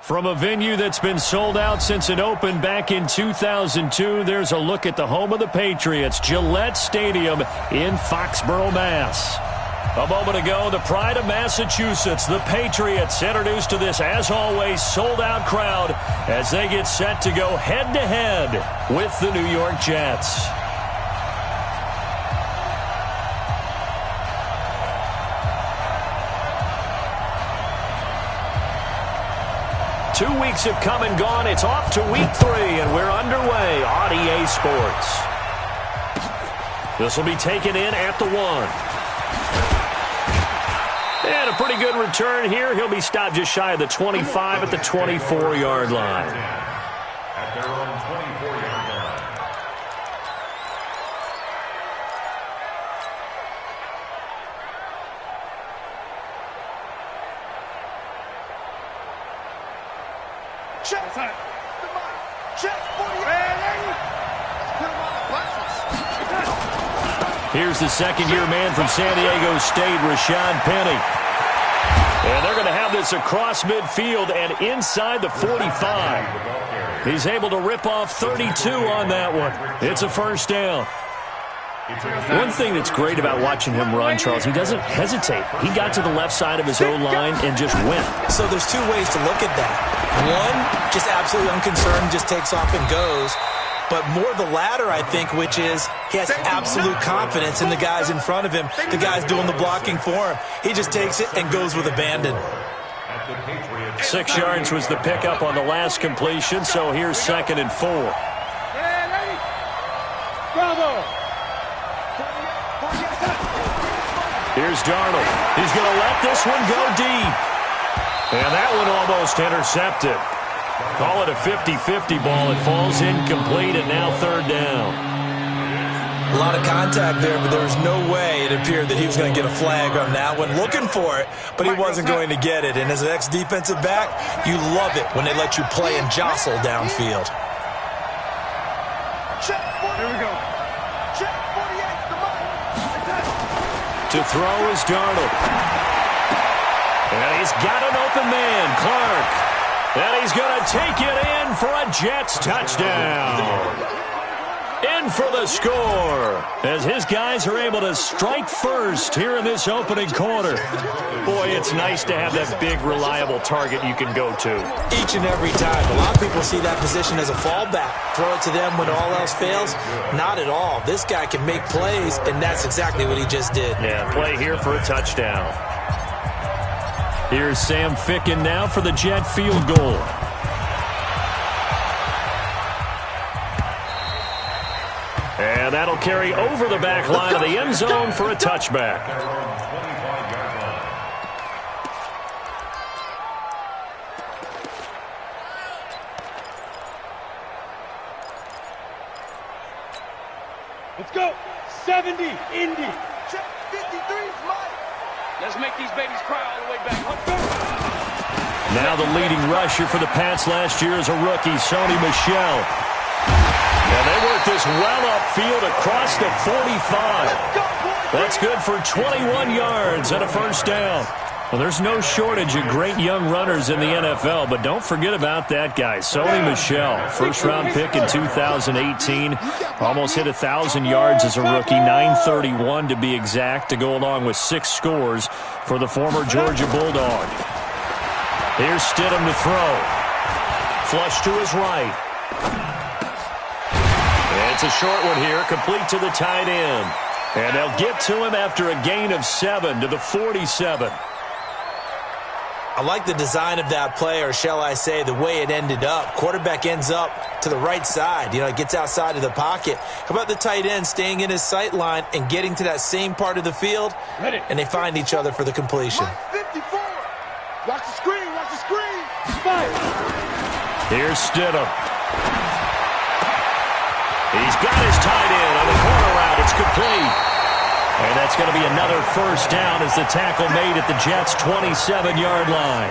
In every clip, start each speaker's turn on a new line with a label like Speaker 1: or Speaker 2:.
Speaker 1: From a venue that's been sold out since it opened back in 2002, there's a look at the home of the Patriots, Gillette Stadium in Foxborough, Mass. A moment ago, the pride of Massachusetts, the Patriots, introduced to this, as always, sold-out crowd as they get set to go head-to-head with the New York Jets. Two weeks have come and gone. It's off to week 3, and we're underway on EA Sports. This will be taken in at the 1. And a pretty good return here. He'll be stopped just shy of the 25 at the 24-yard line.
Speaker 2: At their own 24-yard line.
Speaker 1: Here's the second-year man from San Diego State, Rashad Penny. And they're going to have this across midfield and inside the 45. He's able to rip off 32 on that one. It's a first down. One thing that's great about watching him run, Charles, he doesn't hesitate. He got to the left side of his own line and just went.
Speaker 3: So there's two ways to look at that. One, just absolutely unconcerned, just takes off and goes. But more the latter, I think, which is he has absolute confidence in the guys in front of him, the guys doing the blocking for him. He just takes it and goes with abandon.
Speaker 1: 6 yards was the pickup on the last completion, so here's 2nd and 4. Here's Darnold. He's going to let this one go deep. And that one almost intercepted. Call it a 50-50 ball. It falls incomplete, and now 3rd down.
Speaker 3: A lot of contact there, but there was no way it appeared that he was going to get a flag on that one. Looking for it, but he wasn't going to get it. And as an ex-defensive back, you love it when they let you play and jostle downfield.
Speaker 2: Here we go. Check 48, the money.
Speaker 1: To throw is Darnold. And he's got an open man, Clark. And he's going to take it in for a Jets touchdown. In for the score as his guys are able to strike first here in this opening quarter. Boy, it's nice to have that big, reliable target you can go to.
Speaker 3: Each and every time. A lot of people see that position as a fallback. Throw it to them when all else fails. Not at all. This guy can make plays, and that's exactly what he just did.
Speaker 1: Yeah, play here for a touchdown. Here's Sam Ficken now for the Jet field goal. And that'll carry over the back line of the end zone for a touchback.
Speaker 4: Let's go. 70, Indy.
Speaker 2: Check 53's Mike.
Speaker 4: Let's make these babies cry all the way back.
Speaker 1: Now the leading rusher for the Pats last year is a rookie, Sony Michel. And they work this well upfield across the 45. That's good for 21 yards and a first down. Well, there's no shortage of great young runners in the NFL, but don't forget about that guy, Sony Michel. First-round pick in 2018. Almost hit 1,000 yards as a rookie, 931 to be exact, to go along with 6 scores for the former Georgia Bulldog. Here's Stidham to throw. Flush to his right. It's a short one here, complete to the tight end. And they'll get to him after a gain of 7 to the 47.
Speaker 3: I like the design of that play, or shall I say the way it ended up. Quarterback ends up to the right side. You know, it gets outside of the pocket. How about the tight end staying in his sight line and getting to that same part of the field? And they find each other for the completion.
Speaker 2: 54. Watch the screen. Watch the screen.
Speaker 1: Here's Stidham. He's got his tight end on the corner route. It's complete. And that's going to be another first down as the tackle made at the Jets' 27-yard line.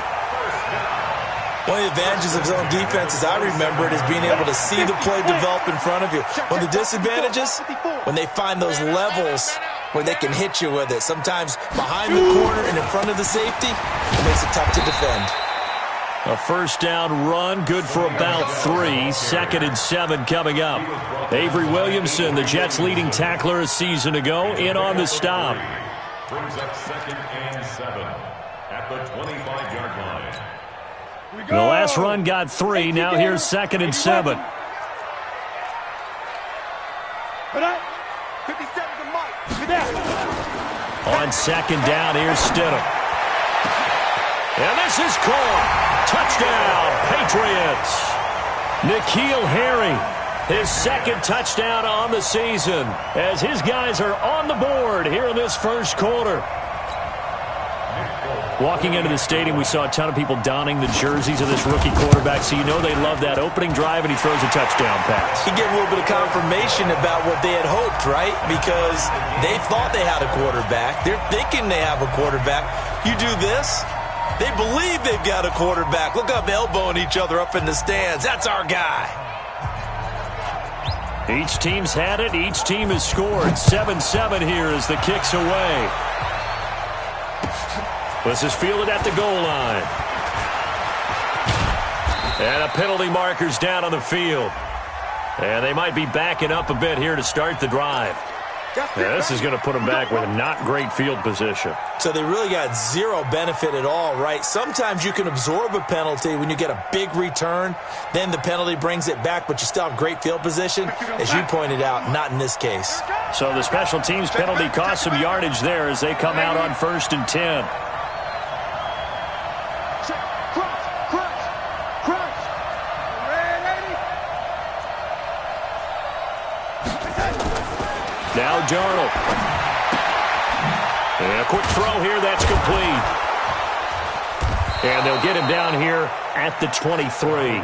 Speaker 3: One of the advantages of zone defense, as I remember it, is being able to see the play develop in front of you. One of the disadvantages, when they find those levels where they can hit you with it. Sometimes behind the corner and in front of the safety, it makes it tough to defend.
Speaker 1: A first down run, good for about 3. 2nd and 7 coming up. Avery Williamson, the Jets' leading tackler a season ago, in on the stop.
Speaker 5: Brings up 2nd and 7 at the 25-yard line.
Speaker 1: The last run got 3. Now here's 2nd and 7.
Speaker 2: 57 to Mike.
Speaker 1: On 2nd down, here's Stidham. And this is caught. Touchdown, Patriots. N'Keal Harry, his 2nd touchdown on the season, as his guys are on the board here in this first quarter. Walking into the stadium, we saw a ton of people donning the jerseys of this rookie quarterback, so you know they love that opening drive, and he throws a touchdown pass.
Speaker 3: He gave a little bit of confirmation about what they had hoped, right? Because they thought they had a quarterback. They're thinking they have a quarterback. You do this, they believe they've got a quarterback. Look up, elbowing each other up in the stands. That's our guy.
Speaker 1: Each team's had it. Each team has scored. 7-7 here as the kick's away. This is fielded at the goal line. And a penalty marker's down on the field. And they might be backing up a bit here to start the drive. Yeah, this is going to put them back with not great field position.
Speaker 3: So they really got zero benefit at all, right? Sometimes you can absorb a penalty when you get a big return. Then the penalty brings it back, but you still have great field position. As you pointed out, not in this case.
Speaker 1: So the special teams penalty cost some yardage there as they come out on 1st and 10. Now Darnold. And a quick throw here, that's complete. And they'll get him down here at the 23.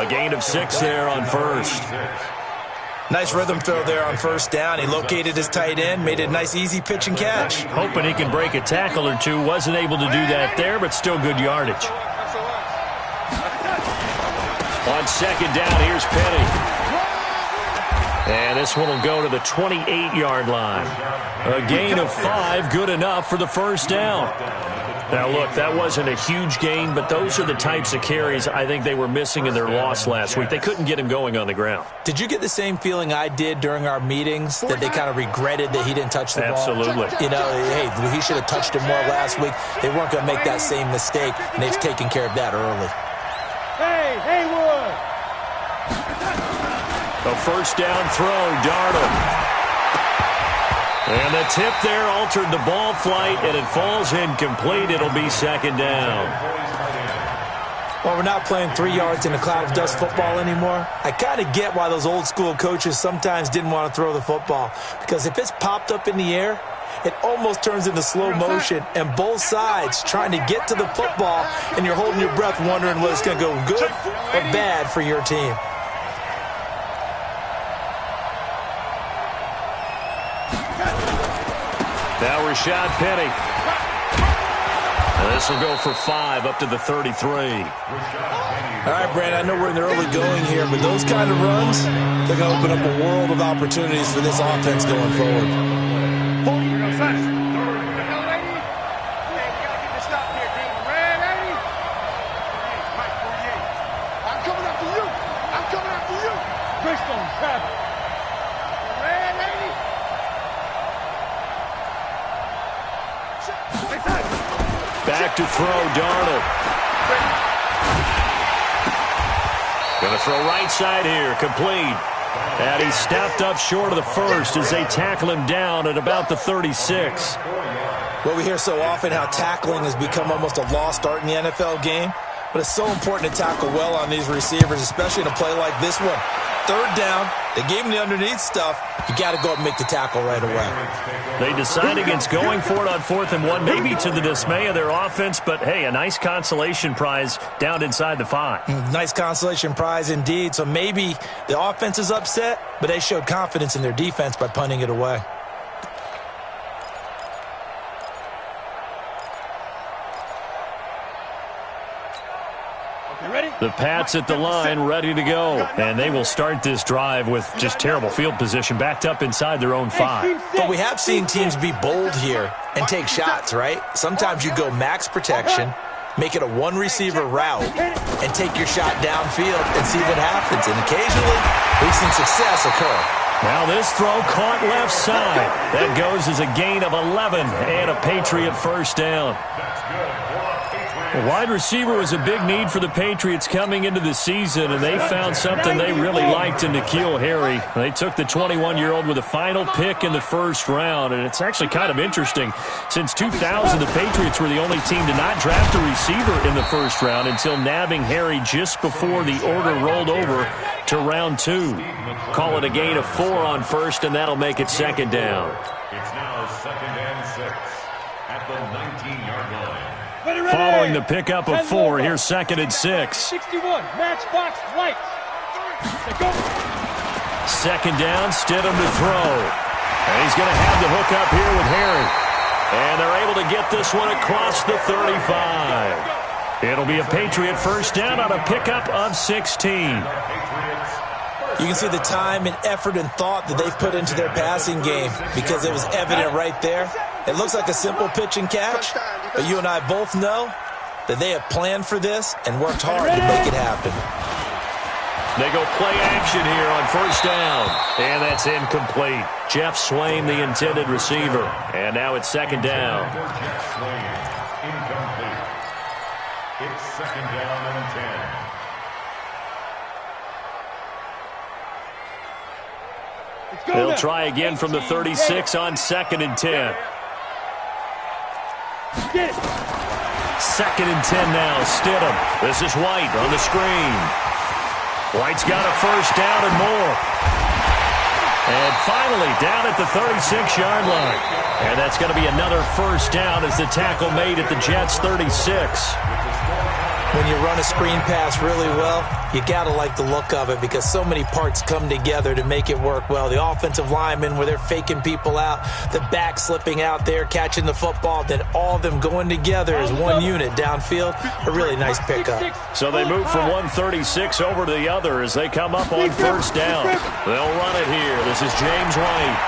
Speaker 1: A gain of 6 there on 1st.
Speaker 3: Nice rhythm throw there on 1st down. He located his tight end, made it a nice, easy pitch and catch.
Speaker 1: Hoping he can break a tackle or two. Wasn't able to do that there, but still good yardage. On 2nd down, here's Penny. And this one will go to the 28-yard line. A gain of 5, good enough for the 1st down. Now, look, that wasn't a huge gain, but those are the types of carries I think they were missing in their loss last week. They couldn't get him going on the ground.
Speaker 3: Did you get the same feeling I did during our meetings, that they kind of regretted that he didn't touch the ball?
Speaker 1: Absolutely.
Speaker 3: You know, hey, he should have touched it more last week. They weren't going to make that same mistake, and they've taken care of that early.
Speaker 4: Hey, Haywood!
Speaker 1: A 1st down throw, Darnold. And the tip there altered the ball flight, and it falls incomplete. It'll be 2nd down.
Speaker 3: Well, we're not playing 3 yards in a cloud of dust football anymore. I kind of get why those old school coaches sometimes didn't want to throw the football, because if it's popped up in the air, it almost turns into slow motion, and both sides trying to get to the football, and you're holding your breath wondering whether it's going to go good or bad for your team.
Speaker 1: Now Rashad Penny. And this will go for 5 up to the 33.
Speaker 3: All right, Brandon, I know we're in the early going here, but those kind of runs, they're going to open up a world of opportunities for this offense going forward.
Speaker 1: Back to throw, Darnold. Going to throw right side here, complete. And he stepped up short of the 1st as they tackle him down at about the 36.
Speaker 3: Well, we hear so often how tackling has become almost a lost art in the NFL game, but it's so important to tackle well on these receivers, especially in a play like this one. 3rd down, they gave him the underneath stuff. You got to go up and make the tackle right away.
Speaker 1: They decide against going for it on 4th and 1, maybe to the dismay of their offense, but hey, a nice consolation prize down inside the 5.
Speaker 3: Nice consolation prize indeed. So maybe the offense is upset, but they showed confidence in their defense by punting it away.
Speaker 1: The Pats at the line, ready to go. And they will start this drive with just terrible field position, backed up inside their own 5.
Speaker 3: But we have seen teams be bold here and take shots, right? Sometimes you go max protection. Make it a one-receiver route and take your shot downfield and see what happens. And occasionally, we've seen success occur.
Speaker 1: Now this throw caught left side. That goes as a gain of 11 and a Patriot first down. The wide receiver was a big need for the Patriots coming into the season, and they found something they really liked in N'Keal Harry. They took the 21-year-old with a final pick in the first round, and it's actually kind of interesting. Since 2000, the Patriots were the only team to not draft a receiver in the first round until nabbing Harry just before the order rolled over to round 2. Call it a gain of 4 on first, and that'll make it second down.
Speaker 5: It's now 2nd and 6 at the 19-yard line.
Speaker 1: Following the pickup of 4, here's 2nd and 6.
Speaker 4: 61, matchbox lights. Go.
Speaker 1: Second down, Stidham to throw. And he's going to have the hook up here with Harry. And they're able to get this one across the 35. It'll be a Patriot first down on a pickup of 16.
Speaker 3: You can see the time and effort and thought that they've put into their passing game because it was evident right there. It looks like a simple pitch and catch, but you and I both know that they have planned for this and worked hard to make it happen.
Speaker 1: They go play action here on first down, and that's incomplete. Jeff Swain, the intended receiver, and now it's second down.
Speaker 5: Jeff Swain, incomplete. It's 2nd down and 10.
Speaker 1: They'll try again from the 36 on 2nd and 10. 2nd and 10 now, Stidham. This is White on the screen. White's got a first down and more. And finally, down at the 36-yard line. And that's going to be another first down as the tackle made at the Jets' 36.
Speaker 3: When you run a screen pass really well, you got to like the look of it because so many parts come together to make it work well. The offensive linemen where they're faking people out, the back slipping out there, catching the football, then all of them going together as one unit downfield. A really nice pickup.
Speaker 1: So they move from 136 over to the other as they come up on first down. They'll run it here. This is James White.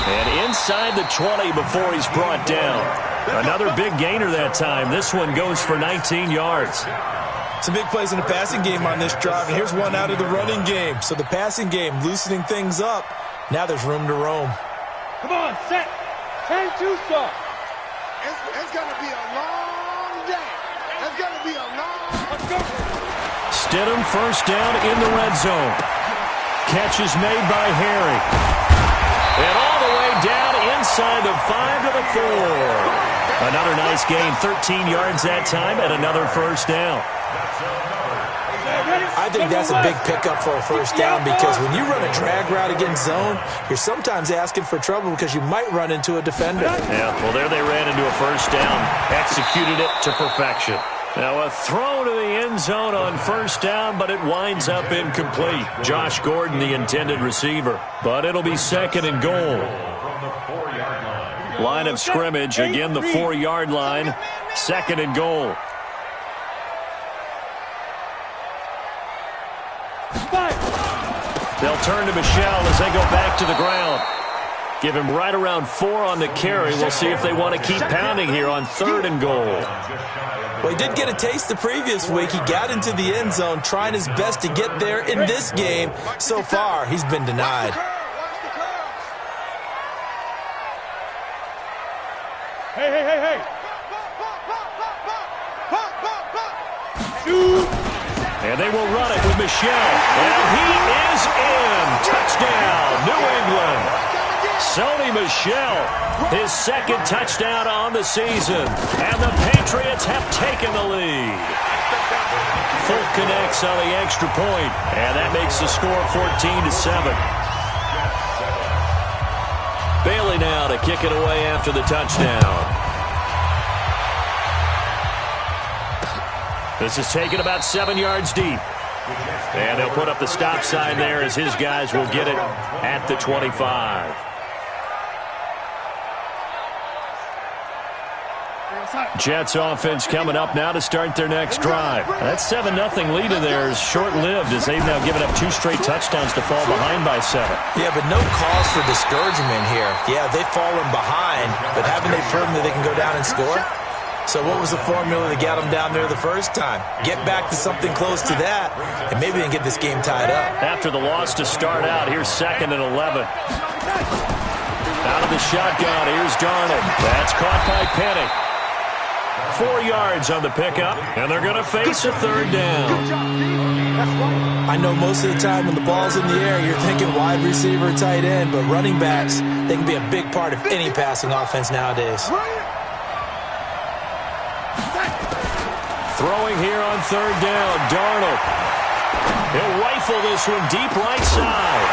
Speaker 1: And inside the 20 before he's brought down. Another big gainer that time. This one goes for 19 yards.
Speaker 3: Some big plays in the passing game on this drive, and here's one out of the running game. So the passing game loosening things up. Now there's room to roam.
Speaker 4: Come on, set. 10-2 start.
Speaker 2: It's going to be a long day. It's going to be a long... Let's go.
Speaker 1: Stidham first down in the red zone. Catch is made by Harry. And all the way down inside the 5 to the 4. Another nice gain, 13 yards that time, and another first down.
Speaker 3: I think that's a big pickup for a first down because when you run a drag route against zone, you're sometimes asking for trouble because you might run into a defender.
Speaker 1: Yeah, well, there they ran into a first down, executed it to perfection. Now a throw to the end zone on first down, but it winds up incomplete. Josh Gordon, the intended receiver, but it'll be 2nd and goal. Line of scrimmage, again the 4-yard line, 2nd and goal. They'll turn to Michel as they go back to the ground. Give him right around 4 on the carry. We'll see if they want to keep pounding here on 3rd and goal.
Speaker 3: Well, he did get a taste the previous week. He got into the end zone trying his best to get there in this game. So far, he's been denied.
Speaker 4: Hey.
Speaker 1: And they will run it with Michel. And he is in. Touchdown, New England. Sony Michel, his 2nd touchdown on the season. And the Patriots have taken the lead. Folk connects on the extra point, and that makes the score 14-7. Bailey now to kick it away after the touchdown. This is taken about 7 yards deep. And they'll put up the stop sign there as his guys will get it at the 25. Jets offense coming up now to start their next drive. That 7-0 lead of theirs short-lived as they've now given up 2 straight touchdowns to fall behind by 7.
Speaker 3: Yeah, but no cause for discouragement here. Yeah, they've fallen behind, but haven't they proven that they can go down and score? So what was the formula that got them down there the first time? Get back to something close to that, and maybe they can get this game tied up.
Speaker 1: After the loss to start out, here's 2nd and 11. Out of the shotgun, here's Darnold. That's caught by Penny. 4 yards on the pickup, and they're going to face a 3rd down.
Speaker 3: I know most of the time when the ball's in the air, you're thinking wide receiver, tight end, but running backs, they can be a big part of any passing offense nowadays.
Speaker 1: Throwing here on 3rd down, Darnold. He'll rifle this one deep right side.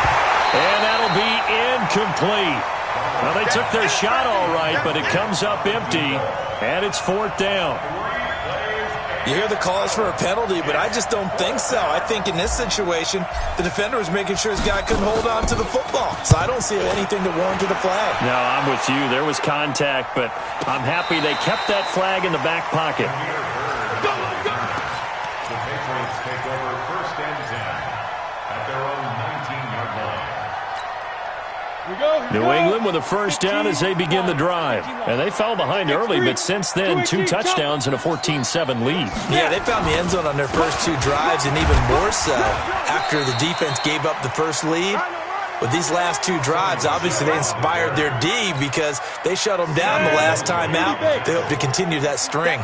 Speaker 1: And that'll be incomplete. Well, they took their shot all right, but it comes up empty, and it's 4th down.
Speaker 3: You hear the calls for a penalty, but I just don't think so. I think in this situation, the defender was making sure his guy couldn't hold on to the football. So I don't see anything to warrant the flag.
Speaker 1: No, I'm with you. There was contact, but I'm happy they kept that flag in the back pocket.
Speaker 5: The Patriots take over 1st and 10 at their own 19-yard line.
Speaker 1: New England with a 1st down as they begin the drive. And they fell behind early, but since then, 2 touchdowns and a 14-7 lead.
Speaker 3: Yeah, they found the end zone on their first 2 drives, and even more so after the defense gave up the first lead. With these last 2 drives, obviously they inspired their D because they shut them down the last time out. They hope to continue that string.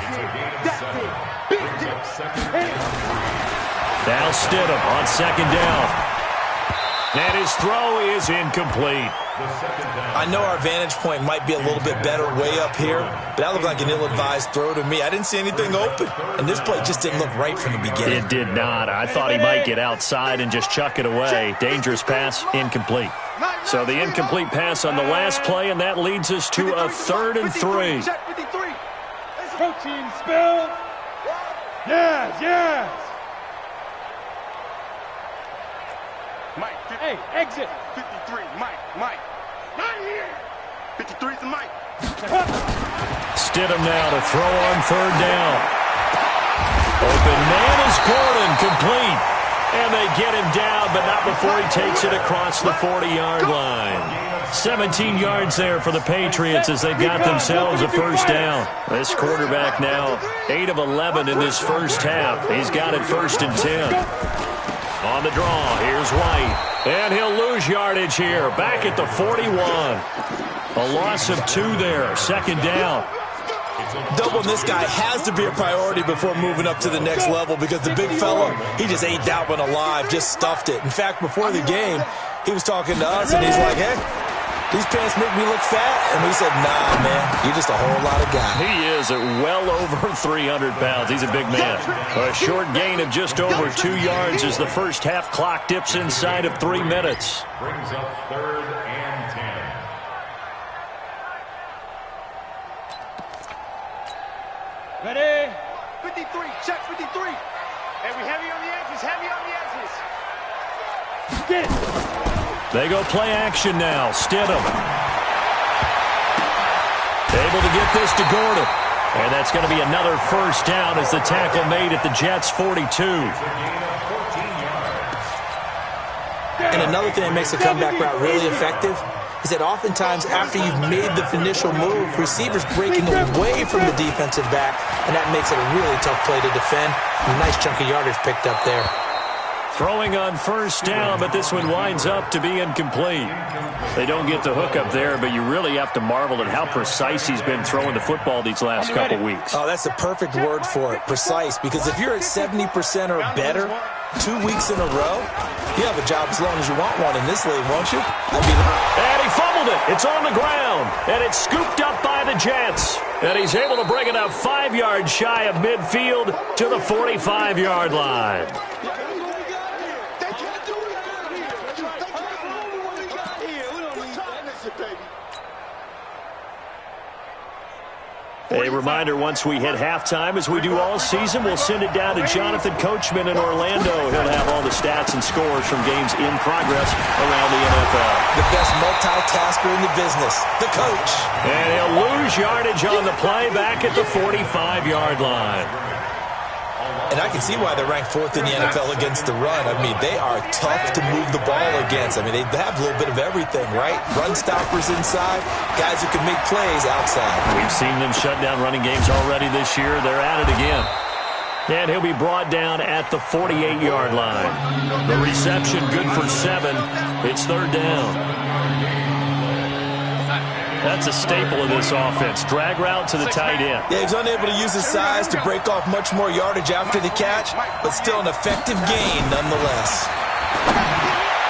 Speaker 1: Now Stidham on 2nd down. And his throw is incomplete.
Speaker 3: I know our vantage point might be a little bit better way up here, but that looked like an ill-advised throw to me. I didn't see anything open, and this play just didn't look right from the beginning.
Speaker 1: It did not. I thought he might get outside and just chuck it away. Dangerous pass, incomplete. So the incomplete pass on the last play, and that leads us to a 3rd and 3.
Speaker 4: Protein spill. Yes.
Speaker 2: Mike,
Speaker 4: Hey, exit.
Speaker 2: 53, Mike. Not here. 53's the Mike.
Speaker 1: Stidham now to throw on 3rd down. Open man is Gordon, complete. And they get him down, but not before he takes it across the 40-yard line. 17 yards there for the Patriots as they've got themselves a 1st down. This quarterback now 8 of 11 in this first half. He's got it 1st and 10. On the draw, here's White. And he'll lose yardage here, back at the 41. A loss of 2 there, 2nd down.
Speaker 3: Doubling this guy has to be a priority before moving up to the next level because the big fella, he just ate that one alive, just stuffed it. In fact, before the game, he was talking to us, and he's like, hey, these pants make me look fat. And we said, nah, man, you're just a whole lot of guy.
Speaker 1: He is at well over 300 pounds. He's a big man. A short gain of just over 2 yards as the first half clock dips inside of 3 minutes.
Speaker 5: Brings up 3rd and 10.
Speaker 4: Ready?
Speaker 2: 53, check 53. Hey, we heavy on the edges,
Speaker 4: Get it.
Speaker 1: They go play action now. Stidham. Able to get this to Gordon. And that's going to be another 1st down as the tackle made at the Jets' 42.
Speaker 3: And another thing that makes the comeback route really effective is that oftentimes after you've made the initial move, receivers breaking away from the defensive back, and that makes it a really tough play to defend. A nice chunk of yardage picked up there.
Speaker 1: Throwing on 1st down, but this one winds up to be incomplete. They don't get the hook up there, but you really have to marvel at how precise he's been throwing the football these last couple weeks.
Speaker 3: Oh, that's the perfect word for it, precise, because if you're at 70% or better 2 weeks in a row, you have a job as long as you want one in this league, won't you?
Speaker 1: And he fumbled it. It's on the ground, and it's scooped up by the Jets. And he's able to bring it up 5 yards shy of midfield to the 45-yard line. A reminder, once we hit halftime, as we do all season, we'll send it down to Jonathan Coachman in Orlando. He'll have all the stats and scores from games in progress around the NFL.
Speaker 3: The best multitasker in the business, the coach.
Speaker 1: And he'll lose yardage on the play back at the 45-yard line.
Speaker 3: And I can see why they're ranked 4th in the NFL against the run. I mean, they are tough to move the ball against. I mean, they have a little bit of everything, right? Run stoppers inside, guys who can make plays outside.
Speaker 1: We've seen them shut down running games already this year. They're at it again. And he'll be brought down at the 48-yard line. The reception good for 7. It's 3rd down. That's a staple of this offense. Drag route to the tight end.
Speaker 3: Yeah, he's unable to use his size to break off much more yardage after the catch, but still an effective gain nonetheless.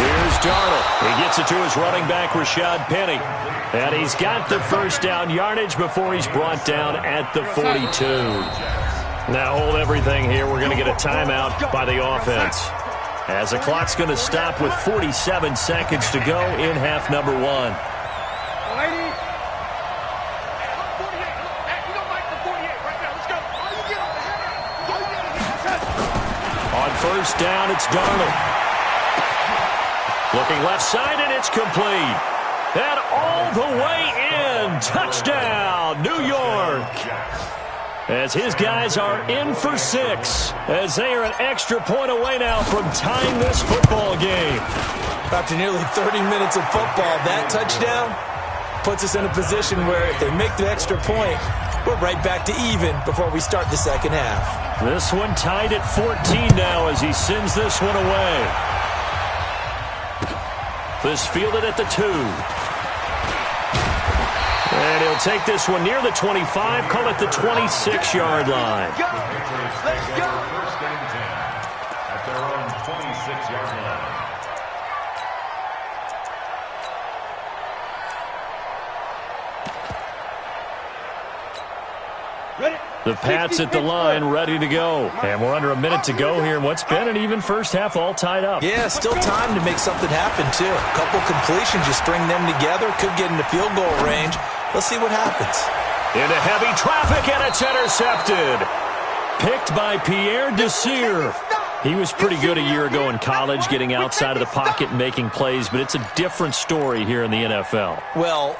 Speaker 1: Here's Darnold. He gets it to his running back, Rashad Penny. And he's got the first down yardage before he's brought down at the 42. Now hold everything here. We're going to get a timeout by the offense, as the clock's going to stop with 47 seconds to go in half number 1. First down, it's Darnold. Looking left side, and it's complete. And all the way in. Touchdown, New York. As his guys are in for 6, as they are an extra point away now from tying this football game.
Speaker 3: After nearly 30 minutes of football, that touchdown puts us in a position where if they make the extra point, we're right back to even before we start the second half.
Speaker 1: This one tied at 14 now as he sends this one away. This fielded at the 2. And he'll take this one near the 25, call it the 26-yard line.
Speaker 2: Let's go.
Speaker 5: First and 10 at their own 26-yard line.
Speaker 1: The Pats at the line, ready to go. And we're under a minute to go here in what's been an even first half, all tied up.
Speaker 3: Yeah, still time to make something happen, too. A couple completions, you string them together, could get into field goal range. Let's see what happens.
Speaker 1: Into heavy traffic, and it's intercepted. Picked by Pierre Desir. He was pretty good a year ago in college, getting outside of the pocket and making plays, but it's a different story here in the NFL.
Speaker 3: Well,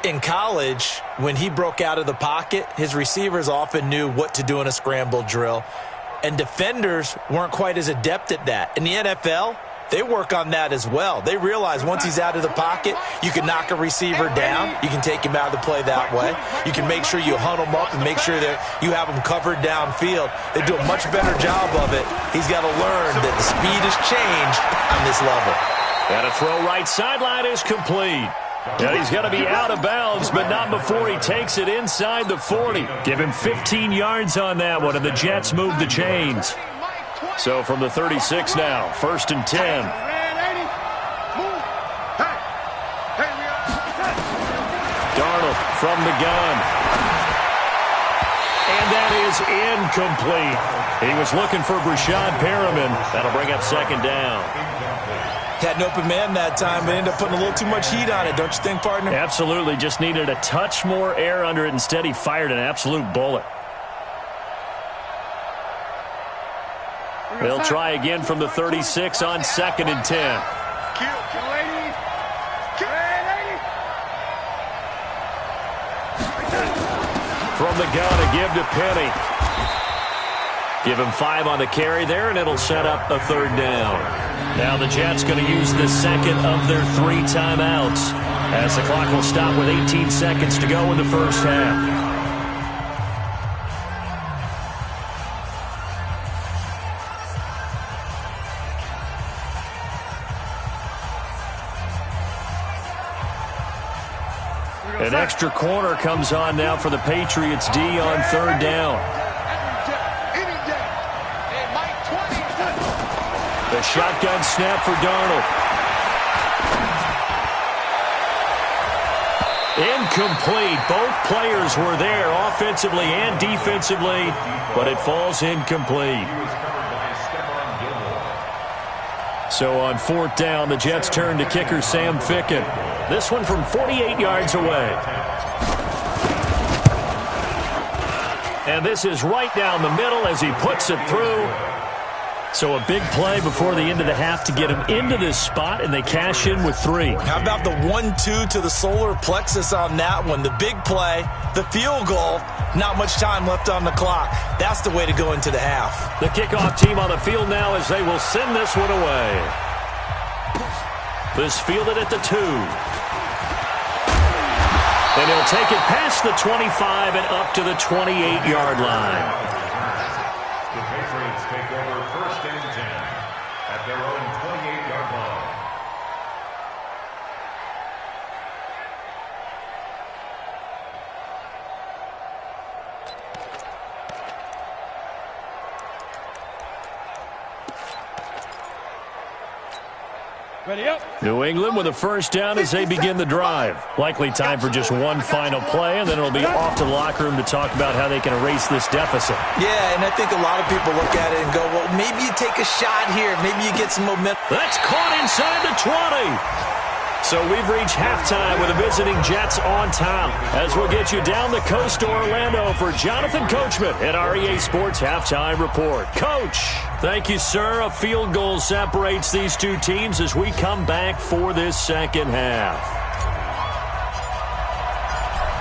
Speaker 3: in college, when he broke out of the pocket, his receivers often knew what to do in a scramble drill, and defenders weren't quite as adept at that. In the NFL, they work on that as well. They realize once he's out of the pocket, you can knock a receiver down. You can take him out of the play that way. You can make sure you hunt him up and make sure that you have him covered downfield. They do a much better job of it. He's got to learn that the speed has changed on this level.
Speaker 1: And a throw right sideline is complete. Yeah, he's got to be out of bounds, but not before he takes it inside the 40. Give him 15 yards on that one, and the Jets move the chains. So from the 36 now, 1st and 10. Darnold from the gun. And that is incomplete. He was looking for Brashad Perriman. That'll bring up 2nd down.
Speaker 3: Had an open man that time, but ended up putting a little too much heat on it, don't you think, partner?
Speaker 1: Absolutely. Just needed a touch more air under it. Instead, he fired an absolute bullet. They'll try again from the 36 on 2nd and 10. From the gun, a give to Penny. Give him 5 on the carry there, and it'll set up a 3rd down. Now the Jets going to use the second of their 3 timeouts, as the clock will stop with 18 seconds to go in the first half. An extra corner comes on now for the Patriots D on 3rd down. The shotgun snap for Darnold. Incomplete. Both players were there offensively and defensively, but it falls incomplete. So on 4th down, the Jets turn to kicker Sam Ficken. This one from 48 yards away. And this is right down the middle as he puts it through. So a big play before the end of the half to get him into this spot, and they cash in with 3.
Speaker 3: How about the 1-2 to the solar plexus on that one? The big play, the field goal, not much time left on the clock. That's the way to go into the half.
Speaker 1: The kickoff team on the field now as they will send this one away. This fielded at the 2. And he'll take it past the 25 and up to the 28-yard line.
Speaker 5: The Patriots take over 1st and 10 at their own 28-yard line.
Speaker 4: Ready up.
Speaker 1: New England with a first down as they begin the drive. Likely time for just one final play, and then it'll be off to the locker room to talk about how they can erase this deficit.
Speaker 3: Yeah, and I think a lot of people look at it and go, well, maybe you take a shot here. Maybe you get some momentum.
Speaker 1: That's caught inside the 20. So we've reached halftime with the visiting Jets on top. As we'll get you down the coast to Orlando for Jonathan Coachman at our EA Sports Halftime Report. Coach, thank you, sir. A field goal separates these two teams as we come back for this second half.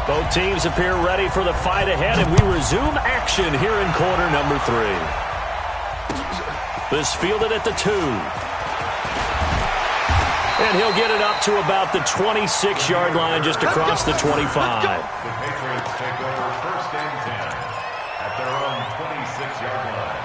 Speaker 1: Both teams appear ready for the fight ahead, and we resume action here in quarter number 3. This fielded at the 2. And he'll get it up to about the 26-yard line just across the 25.
Speaker 5: The Patriots take over 1st and 10 at their own 26-yard line.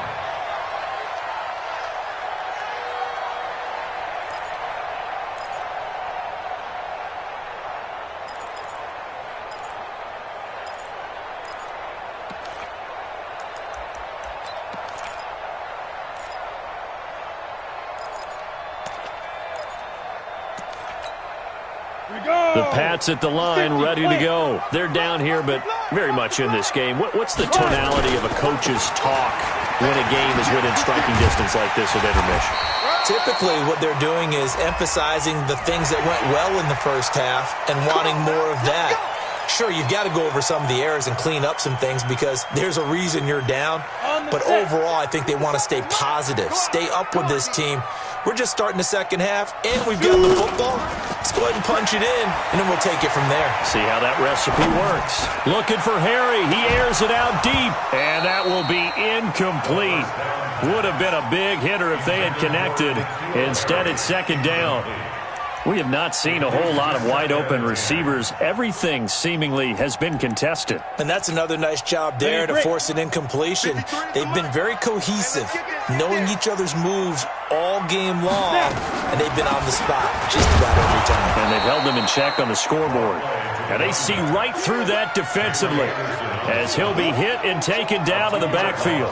Speaker 1: The Pats at the line, ready to go. They're down here, but very much in this game. What's the tonality of a coach's talk when a game is within striking distance like this of intermission?
Speaker 3: Typically, what they're doing is emphasizing the things that went well in the first half and wanting more of that. Sure, you've got to go over some of the errors and clean up some things because there's a reason you're down. But overall, I think they want to stay positive, stay up with this team. We're just starting the second half, and we've got the football. Let's go ahead and punch it in, and then we'll take it from there.
Speaker 1: See how that recipe works. Looking for Harry. He airs it out deep, and that will be incomplete. Would have been a big hitter if they had connected. Instead, it's second down. We have not seen a whole lot of wide-open receivers. Everything seemingly has been contested.
Speaker 3: And that's another nice job there to force an incompletion. They've been very cohesive, knowing each other's moves all game long, and they've been on the spot just about every time.
Speaker 1: And they've held them in check on the scoreboard. And they see right through that defensively as he'll be hit and taken down in the backfield.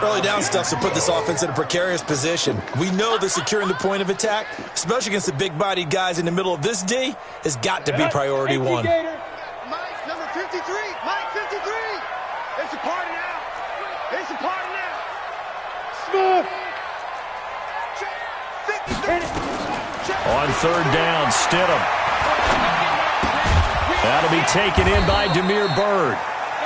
Speaker 3: Early down stuff to put this offense in a precarious position. We know that securing the point of attack, especially against the big-bodied guys in the middle of this D, has got to be priority one.
Speaker 2: Mike, number 53. Mike, 53. It's a party now. It's a party now.
Speaker 4: Smooth.
Speaker 1: On third down, Stidham. That'll be taken in by Damiere Byrd.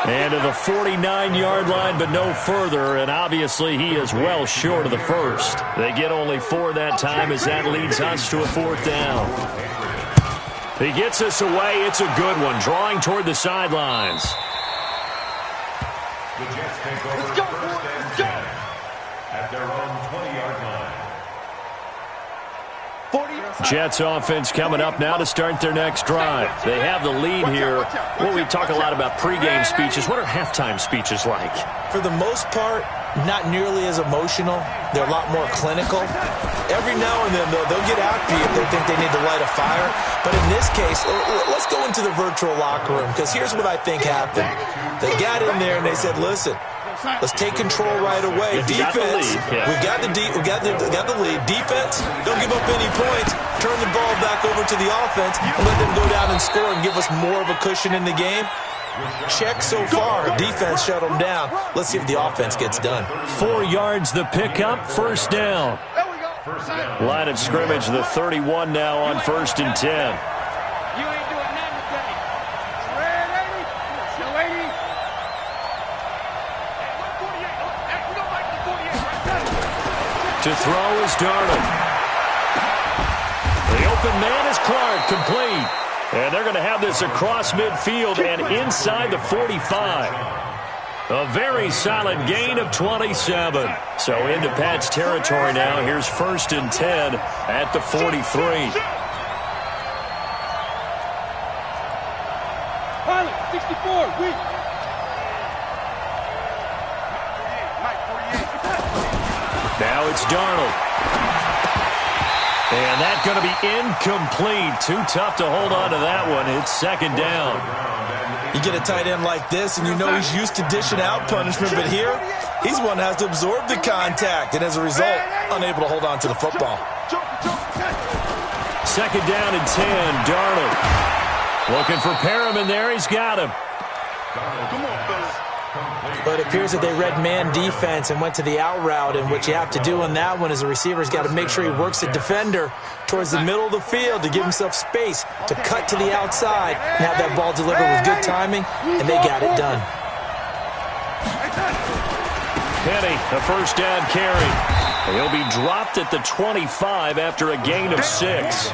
Speaker 1: And to the 49-yard line, but no further, and obviously he is well short of the first. They get only 4 that time as that leads us to a fourth down. He gets us away. It's a good one, drawing toward the sidelines.
Speaker 5: The Jets take over 1st and 10 at their own 20-yard line.
Speaker 1: Jets offense coming up now to start their next drive. They have the lead here. Well, we talk a lot about pregame speeches. What are halftime speeches like?
Speaker 3: For the most part, not nearly as emotional. They're a lot more clinical. Every now and then, though, they'll get after you if they think they need to light a fire. But in this case, let's go into the virtual locker room, because here's what I think happened. They got in there and they said, listen, let's take control right away. Defense, we've got the lead. Defense, don't give up any points. Turn the ball back over to the offense and let them go down and score and give us more of a cushion in the game. Check so far. Defense shut them down. Let's see if the offense gets done.
Speaker 1: 4 yards the pickup, first down. Line of scrimmage, the 31 now on 1st and 10.
Speaker 4: You ain't doing nothing today. Red 80. Show 80.
Speaker 1: To throw is Darnold. The open man is Clark, complete. And they're going to have this across midfield and inside the 45. A very solid gain of 27. So into Pat's territory now. Here's 1st and 10 at the 43.
Speaker 4: Pilot, 64, weak.
Speaker 1: Now it's Darnold. And that's going to be incomplete. Too tough to hold on to that one. It's 2nd down.
Speaker 3: You get a tight end like this, and you know he's used to dishing out punishment, but here, he's one that has to absorb the contact, and as a result, unable to hold on to the football.
Speaker 1: 2nd down and 10, Darnold. Looking for Perriman there, he's got him.
Speaker 2: Come on, fellas.
Speaker 3: But it appears that they read man defense and went to the out route, and what you have to do on that one is the receiver's got to make sure he works the defender towards the middle of the field to give himself space to cut to the outside and have that ball delivered with good timing, and they got it done.
Speaker 1: Penny, a 1st down carry. He'll be dropped at the 25 after a gain of 6.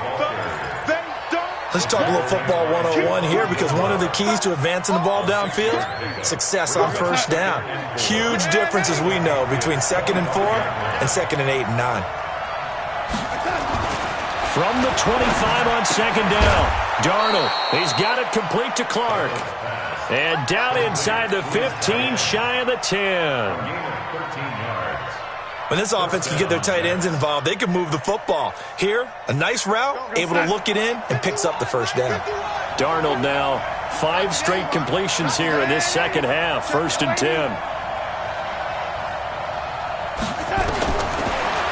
Speaker 3: Let's talk a little football 101 here, because one of the keys to advancing the ball downfield, success on 1st down. Huge difference, as we know, between 2nd and 4 and 2nd and 8 and 9.
Speaker 1: From the 25 on 2nd down, Darnold. He's got it complete to Clark. And down inside the 15, shy of the 10.
Speaker 3: When this offense can get their tight ends involved, they can move the football. Here, a nice route, able to look it in, and picks up the 1st down.
Speaker 1: Darnold now, 5 straight completions here in this 2nd half, 1st and 10.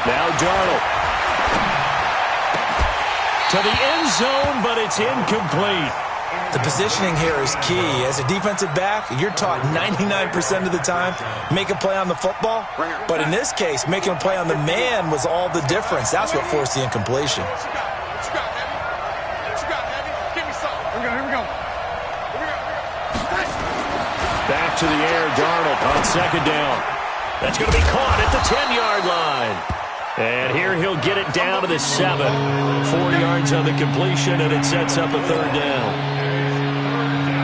Speaker 1: Now Darnold. To the end zone, but it's incomplete.
Speaker 3: The positioning here is key. As a defensive back, you're taught 99% of the time, make a play on the football. But in this case, making a play on the man was all the difference. That's what forced the incompletion.
Speaker 2: What you got, Heavy? What you got, Heavy? Give me something. Here we go.
Speaker 1: Back to the air, Darnold on 2nd down. That's going to be caught at the 10-yard line. And here he'll get it down to the 7. 4 yards on the completion, and it sets up a 3rd down.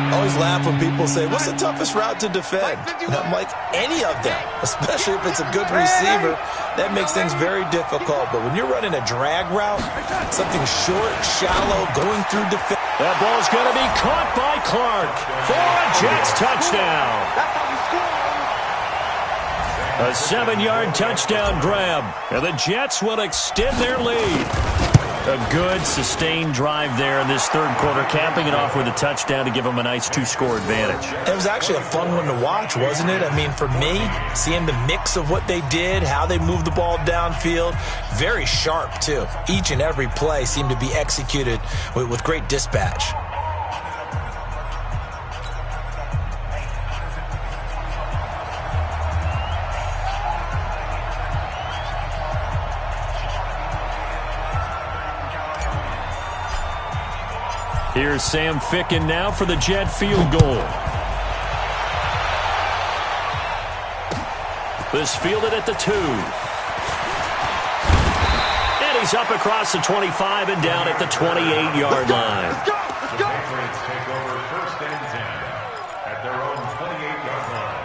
Speaker 3: I always laugh when people say, what's the toughest route to defend? And I'm like, any of them, especially if it's a good receiver. That makes things very difficult. But when you're running a drag route, something short, shallow, going through defense.
Speaker 1: That ball's going to be caught by Clark for a Jets touchdown. A 7-yard touchdown grab, and the Jets will extend their lead. A good, sustained drive there in this 3rd quarter, capping it off with a touchdown to give them a nice 2-score advantage.
Speaker 3: It was actually a fun one to watch, wasn't it? I mean, for me, seeing the mix of what they did, how they moved the ball downfield, very sharp, too. Each and every play seemed to be executed with great dispatch.
Speaker 1: Here's Sam Ficken now for the Jet field goal. This fielded at the 2. And he's up across the 25 and down at the 28-yard line.
Speaker 5: The Patriots take over 1st and 10 at their own 28-yard line.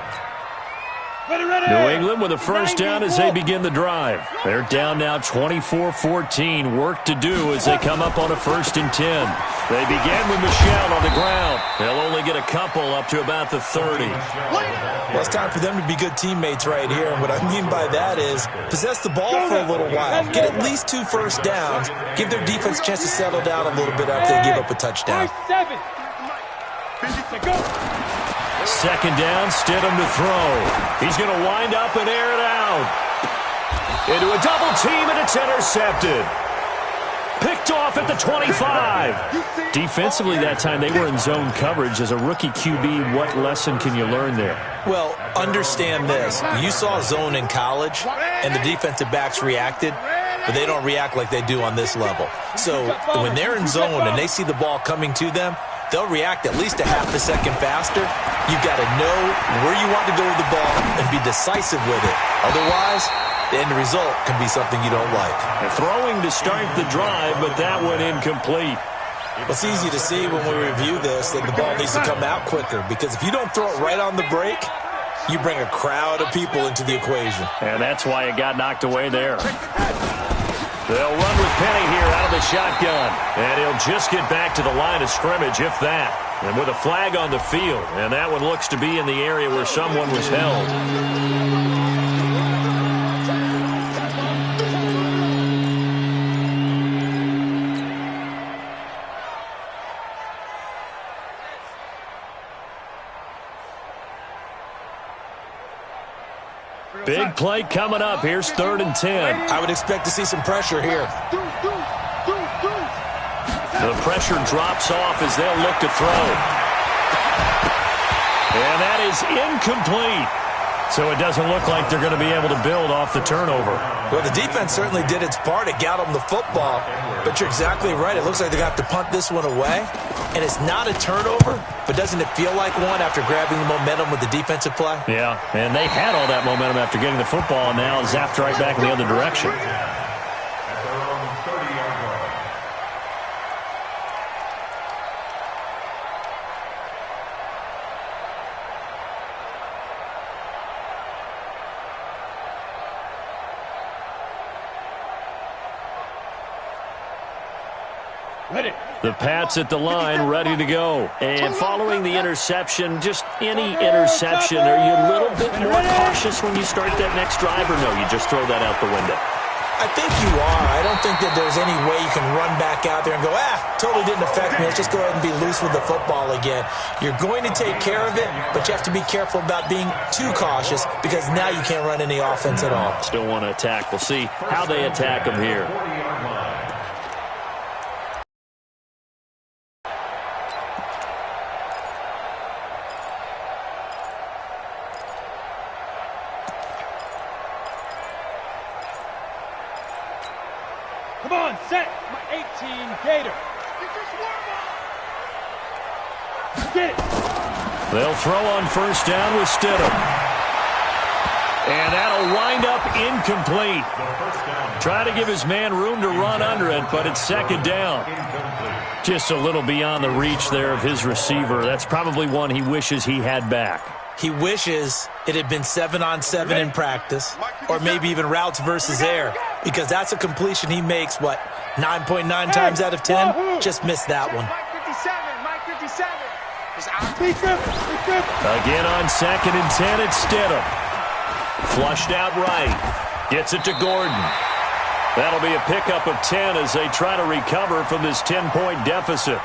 Speaker 1: New England with a 1st down as they begin the drive. They're down now 24-14. Work to do as they come up on a 1st and 10. They begin with Michel on the ground. They'll only get a couple up to about the 30.
Speaker 3: Well, it's time for them to be good teammates right here. And what I mean by that is possess the ball for a little while. Get at least 2 1st downs. Give their defense a chance to settle down a little bit after they give up a touchdown.
Speaker 1: 2nd down, Stidham to throw. He's going to wind up and air it out. Into a double team, and it's intercepted. Picked off at the 25. Defensively that time, they were in zone coverage. As a rookie QB, what lesson can you learn there?
Speaker 3: Well, understand this. You saw zone in college, and the defensive backs reacted, but they don't react like they do on this level. So when they're in zone and they see the ball coming to them, they'll react at least a half a second faster. You've got to know where you want to go with the ball and be decisive with it. Otherwise, the end result can be something you don't like.
Speaker 1: Throwing to start the drive, but that one incomplete.
Speaker 3: It's easy to see when we review this that the ball needs to come out quicker, because if you don't throw it right on the break, you bring a crowd of people into the equation.
Speaker 1: And that's why it got knocked away there. They'll run with Penny here out of the shotgun. And he'll just get back to the line of scrimmage, if that. And with a flag on the field. And that one looks to be in the area where someone was held. Big play coming up. Here's 3rd and 10.
Speaker 3: I would expect to see some pressure here.
Speaker 1: The pressure drops off as they'll look to throw. And that is incomplete. So it doesn't look like they're going to be able to build off the turnover.
Speaker 3: Well, the defense certainly did its part. It got them the football. But you're exactly right. It looks like they're going to have to punt this one away. And it's not a turnover, but doesn't it feel like one after grabbing the momentum with the defensive play?
Speaker 1: Yeah, and they had all that momentum after getting the football, and now zapped right back in the other direction.
Speaker 5: At their own 30-yard line.
Speaker 4: Ready.
Speaker 1: The Pats at the line, ready to go. And following the interception, just any interception, are you a little bit more cautious when you start that next drive, or no, you just throw that out the window?
Speaker 3: I think you are. I don't think that there's any way you can run back out there and go, totally didn't affect me. Let's just go ahead and be loose with the football again. You're going to take care of it, but you have to be careful about being too cautious, because now you can't run any offense at all.
Speaker 1: Still want to attack. We'll see how they attack them here.
Speaker 5: 40-yard line.
Speaker 4: Come on, set. My 18 Gator. Get it.
Speaker 1: They'll throw on 1st down with Stidham. And that'll wind up incomplete. Try to give his man room to run under it, but it's 2nd down. Just a little beyond the reach there of his receiver. That's probably one he wishes he had back.
Speaker 3: He wishes it had been 7-on-7 in practice, or maybe even routes versus air, because that's a completion he makes, 9.9 times out of 10? Just missed that one.
Speaker 2: Mike 57.
Speaker 1: Again on 2nd and 10, it's Stidham. Flushed out right. Gets it to Gordon. That'll be a pickup of 10 as they try to recover from this 10-point deficit.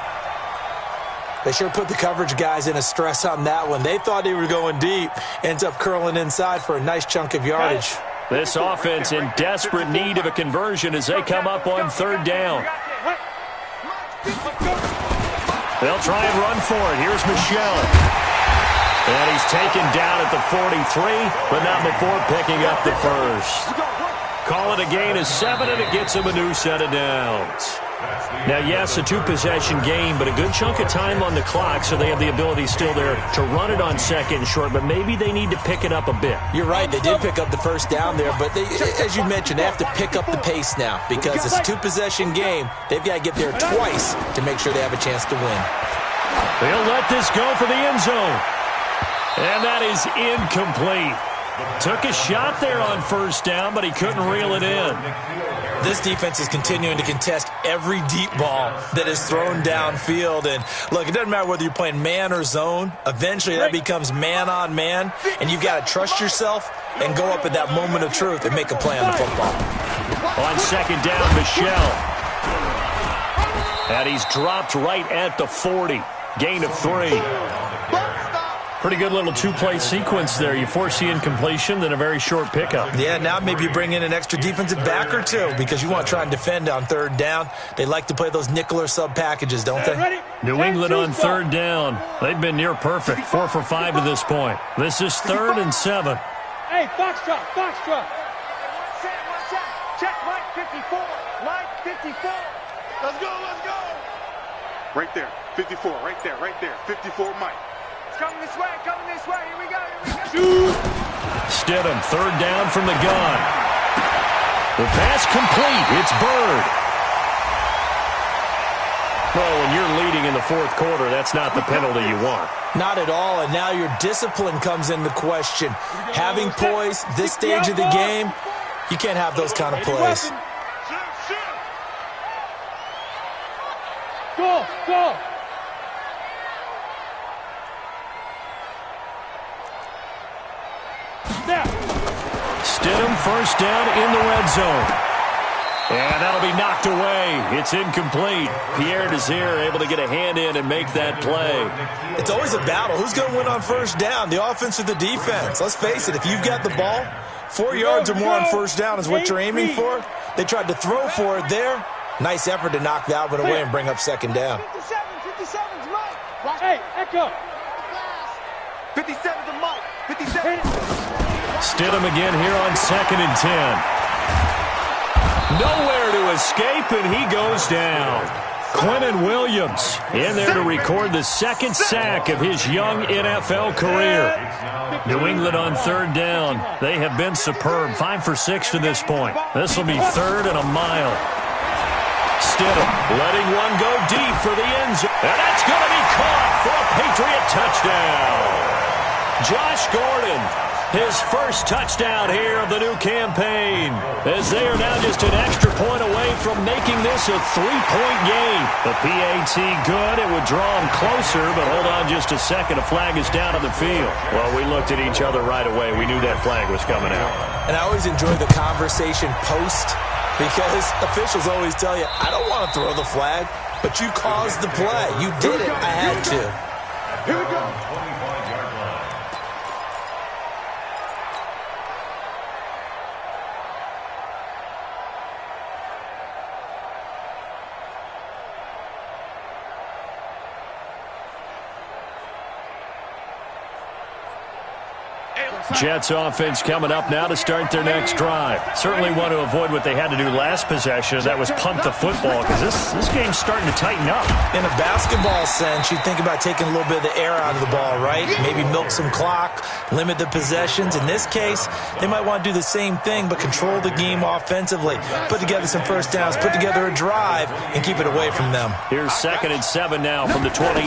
Speaker 3: They sure put the coverage guys in a stress on that one. They thought they were going deep. Ends up curling inside for a nice chunk of yardage.
Speaker 1: This offense in desperate need of a conversion as they come up on 3rd down. They'll try and run for it. Here's Michelle. And he's taken down at the 43, but not before picking up the first. Call it a gain of 7, and it gets him a new set of downs. Now, yes, a 2-possession game, but a good chunk of time on the clock, so they have the ability still there to run it on 2nd and short, but maybe they need to pick it up a bit.
Speaker 3: You're right. They did pick up the 1st down there, but they, as you mentioned, they have to pick up the pace now, because it's a 2-possession game. They've got to get there twice to make sure they have a chance to win.
Speaker 1: They'll let this go for the end zone. And that is incomplete. Took a shot there on 1st down, but he couldn't reel it in.
Speaker 3: This defense is continuing to contest every deep ball that is thrown downfield. And, look, it doesn't matter whether you're playing man or zone. Eventually, that becomes man-on-man, and you've got to trust yourself and go up at that moment of truth and make a play on the football.
Speaker 1: On 2nd down, Michelle. And he's dropped right at the 40. Gain of 3. Pretty good little 2-play sequence there. You force the incompletion, then a very short pickup.
Speaker 3: Yeah, now maybe you bring in an extra defensive back or two, because you want to try and defend on 3rd down. They like to play those nickel or sub packages, don't they?
Speaker 1: New England on 3rd down. They've been near perfect. 4 for 5 to this point. This is 3rd and 7.
Speaker 4: Hey, Foxtrot.
Speaker 2: One set. Check Mike 54. Mike 54. Let's go. Right there. 54, right there, 54 Mike. It's coming this way, here we go, Shoot!
Speaker 1: Stidham, third down from the gun. The pass complete, it's Bird. Well, when you're leading in the fourth quarter, that's not the penalty you want.
Speaker 3: Not at all, and now your discipline comes into question. Having poise, this stage of the game, you can't have those kind of plays.
Speaker 4: Go!
Speaker 1: Stidham, first down in the red zone. And that'll be knocked away. It's incomplete. Pierre Desir able to get a hand in and make that play.
Speaker 3: It's always a battle. Who's going to win on first down, the offense or the defense? Let's face it, if you've got the ball, 4 yards or more on first down is what you're aiming for. They tried to throw for it there. Nice effort to knock that one away and bring up second down.
Speaker 2: 57's Mike.
Speaker 4: Hey, Echo.
Speaker 2: 57's a Mike. 57.
Speaker 1: Stidham again here on 2nd and 10. Nowhere to escape, and he goes down. Quentin Williams in there to record the second sack of his young NFL career. New England on third down. They have been superb. 5 for 6 to this point. This will be 3rd and a mile. Stidham letting one go deep for the end zone. And that's going to be caught for a Patriot touchdown. Josh Gordon, his first touchdown here of the new campaign, as they are now just an extra point away from making this a 3-point game. The PAT good. It would draw them closer, but hold on just a second. A flag is down on the field. Well, we looked at each other right away. We knew that flag was coming out.
Speaker 3: And I always enjoy the conversation post, because officials always tell you, I don't want to throw the flag, but you caused the play. You did it. I had to.
Speaker 2: Here we go.
Speaker 1: Jets offense coming up now to start their next drive. Certainly want to avoid what they had to do last possession. That was punt the football, because this game's starting to tighten up.
Speaker 3: In a basketball sense, you think about taking a little bit of the air out of the ball, right? Maybe milk some clock, limit the possessions. In this case, they might want to do the same thing, but control the game offensively. Put together some first downs, put together a drive, and keep it away from them.
Speaker 1: Here's 2nd and 7 now from the 28.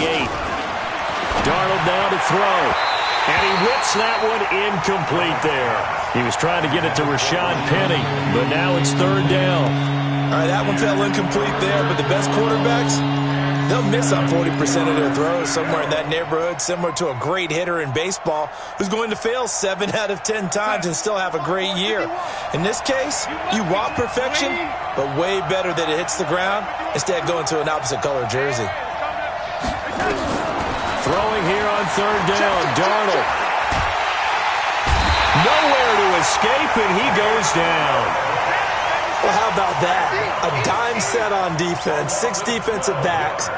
Speaker 1: Darnold now to throw. And he whips that one incomplete there. He was trying to get it to Rashad Penny, but now it's 3rd down.
Speaker 3: All right, that one fell incomplete there, but the best quarterbacks, they'll miss on 40% of their throws, somewhere in that neighborhood, similar to a great hitter in baseball who's going to fail 7 out of 10 times and still have a great year. In this case, you want perfection, but way better that it hits the ground instead of going to an opposite color jersey.
Speaker 1: Throwing here on 3rd down, Darnold. Nowhere to escape, and he goes down.
Speaker 3: Well, how about that? A dime set on defense, 6 defensive backs.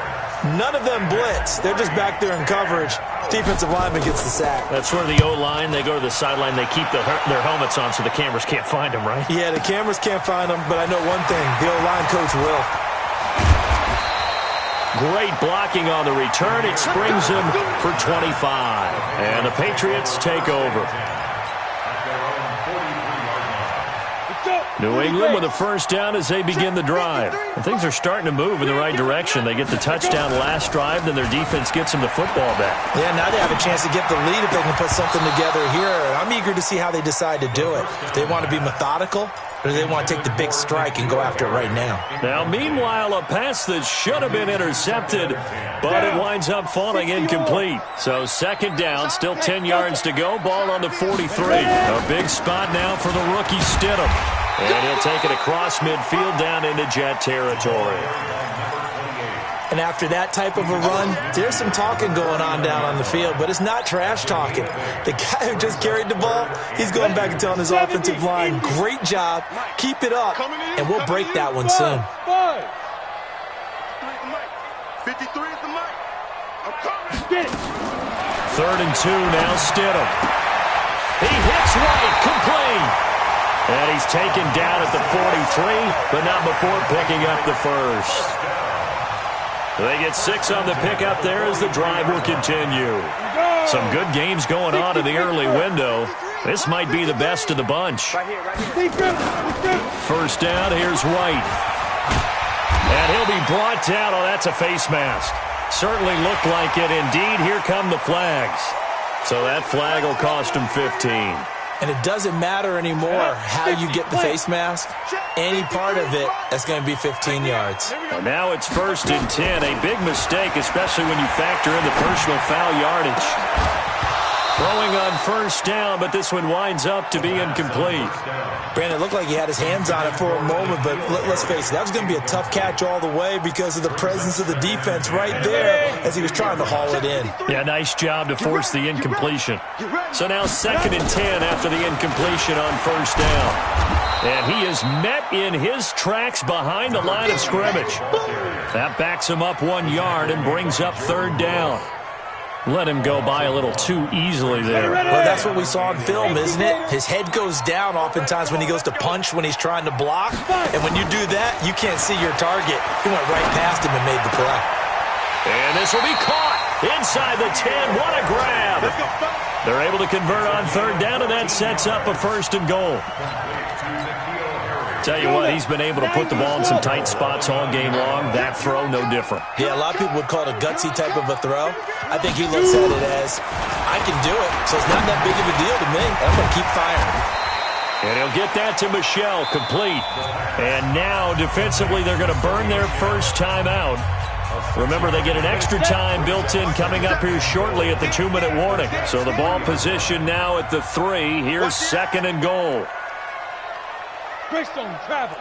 Speaker 3: None of them blitz. They're just back there in coverage. Defensive lineman gets the sack.
Speaker 1: That's where the O-line, they go to the sideline, they keep their helmets on so the cameras can't find them, right?
Speaker 3: Yeah, the cameras can't find them, but I know one thing. The O-line coach will.
Speaker 1: Great blocking on the return. It springs him for 25. And the Patriots take over. New England with a first down as they begin the drive. And things are starting to move in the right direction. They get the touchdown last drive, then their defense gets them the football back.
Speaker 3: Yeah, now they have a chance to get the lead if they can put something together here. And I'm eager to see how they decide to do it. If they want to be methodical, or do they want to take the big strike and go after it right now?
Speaker 1: Now, meanwhile, a pass that should have been intercepted, but it winds up falling incomplete. So 2nd down, still 10 yards to go. Ball on the 43. A big spot now for the rookie Stidham. And he'll take it across midfield down into Jet territory.
Speaker 3: And after that type of a run, there's some talking going on down on the field, but it's not trash talking. The guy who just carried the ball, he's going back and telling his offensive line, great job, keep it up, and we'll break that one soon.
Speaker 2: 53 is the mic. I'm coming.
Speaker 1: 3rd and 2 now, Stidham. He hits right, complete. And he's taken down at the 43, but not before picking up the first. They get 6 on the pickup there as the drive will continue. Some good games going on in the early window. This might be the best of the bunch. First down, here's White. And he'll be brought down. Oh, that's a face mask. Certainly looked like it. Indeed, here come the flags. So that flag will cost him 15.
Speaker 3: And it doesn't matter anymore how you get the face mask. Any part of it, that's going to be 15 yards.
Speaker 1: Well, now it's 1st and 10. A big mistake, especially when you factor in the personal foul yardage. Throwing on first down, but this one winds up to be incomplete.
Speaker 3: Brandon, it looked like he had his hands on it for a moment, but let's face it, that was going to be a tough catch all the way because of the presence of the defense right there as he was trying to haul it in.
Speaker 1: Yeah, nice job to force the incompletion. So now 2nd and 10 after the incompletion on first down. And he is met in his tracks behind the line of scrimmage. That backs him up 1 yard and brings up 3rd down. Let him go by a little too easily there.
Speaker 3: Well, that's what we saw in film, isn't it? His head goes down oftentimes when he goes to punch when he's trying to block. And when you do that, you can't see your target. He went right past him and made the play.
Speaker 1: And this will be caught inside the 10. What a grab. They're able to convert on 3rd down, and that sets up a 1st and goal. Tell you what, he's been able to put the ball in some tight spots all game long. That throw, no different.
Speaker 3: Yeah, a lot of people would call it a gutsy type of a throw. I think he looks at it as, I can do it, so it's not that big of a deal to me. I'm going to keep firing.
Speaker 1: And he'll get that to Michel, complete. And now, defensively, they're going to burn their first timeout. Remember, they get an extra time built in coming up here shortly at the 2-minute warning. So the ball position now at the 3. Here's 2nd and goal.
Speaker 4: Greystone travel.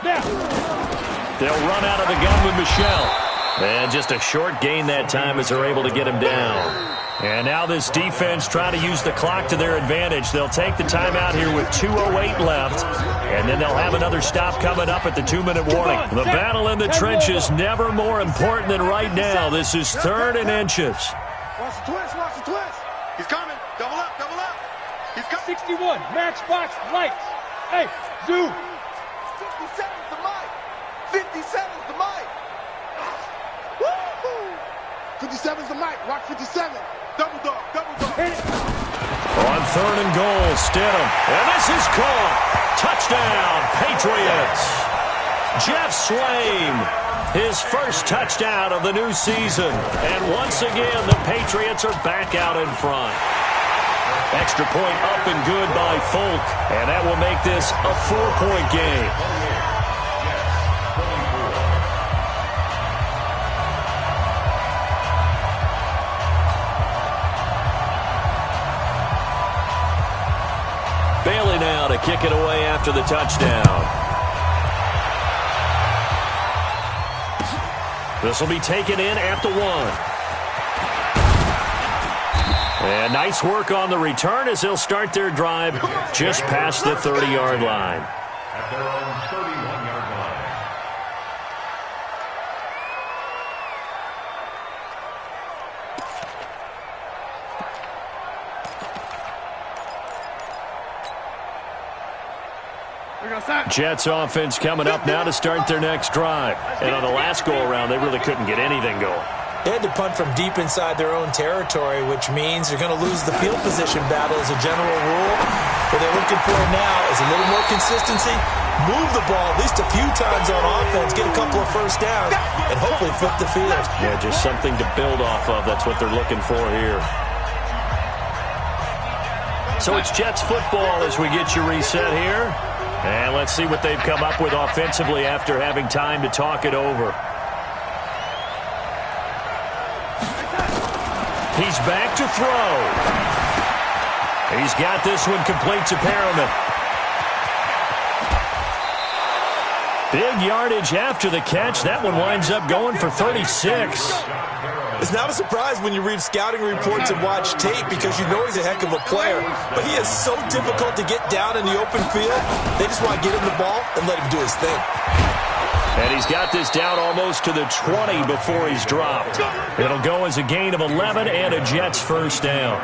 Speaker 4: Now.
Speaker 1: They'll run out of the gun with Michel. And just a short gain that time as they're able to get him down. And now this defense trying to use the clock to their advantage. They'll take the timeout here with 2:08 left. And then they'll have another stop coming up at the 2-minute warning. The battle in the trenches never more important than right now. This is 3rd and inches.
Speaker 2: Watch the twist, watch the twist. He's coming. Double up, double up. He's coming.
Speaker 4: 61, Matchbox lights. Hey, zoom.
Speaker 2: 57's the mic. 57's the mic. Woo-hoo. 57's the mic. Rock 57. Double dog, double dog.
Speaker 4: Hit it.
Speaker 1: On 3rd and goal, Stidham. And this is caught. Touchdown, Patriots. Jeff Swain, his first touchdown of the new season. And once again, the Patriots are back out in front. Extra point up and good by Folk. And that will make this a 4-point game. Bailey now to kick it away after the touchdown. This will be taken in at the 1. And nice work on the return as they'll start their drive just past the 30-yard line.
Speaker 5: At their own 31-yard line.
Speaker 1: Jets offense coming up now to start their next drive. And on the last go-around, they really couldn't get anything going.
Speaker 3: They had to punt from deep inside their own territory, which means they're going to lose the field position battle as a general rule. What they're looking for now is a little more consistency, move the ball at least a few times on offense, get a couple of first downs, and hopefully flip the field.
Speaker 1: Yeah, just something to build off of. That's what they're looking for here. So it's Jets football as we get you reset here. And let's see what they've come up with offensively after having time to talk it over. He's back to throw. He's got this one complete to Perriman. Big yardage after the catch. That one winds up going for 36.
Speaker 3: It's not a surprise when you read scouting reports and watch tape because you know he's a heck of a player. But he is so difficult to get down in the open field. They just want to get him the ball and let him do his thing.
Speaker 1: And he's got this down almost to the 20 before he's dropped. It'll go as a gain of 11 and a Jets first down.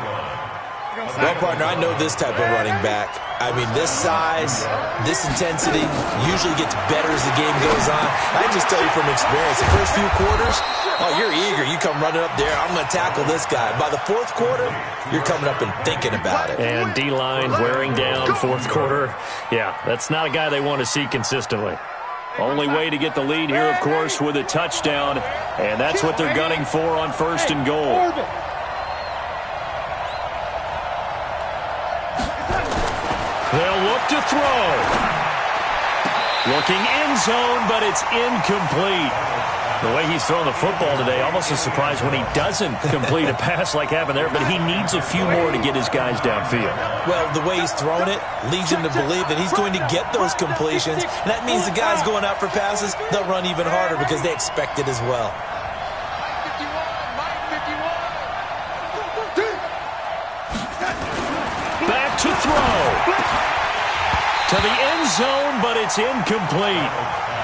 Speaker 3: Well, partner, I know this type of running back. I mean, this size, this intensity usually gets better as the game goes on. I just tell you from experience, the first few quarters, oh, you're eager. You come running up there, I'm going to tackle this guy. By the fourth quarter, you're coming up and thinking about it.
Speaker 1: And D-line wearing down fourth quarter. Yeah, that's not a guy they want to see consistently. Only way to get the lead here, of course, with a touchdown, and that's what they're gunning for on 1st and goal. They'll look to throw. Looking end zone, but it's incomplete. The way he's thrown the football today, almost a surprise when he doesn't complete a pass like happened there, but he needs a few more to get his guys downfield.
Speaker 3: Well, the way he's thrown it leads him to believe that he's going to get those completions, and that means the guys going out for passes, they'll run even harder because they expect it as well.
Speaker 1: Back to throw. To the end zone, but it's incomplete.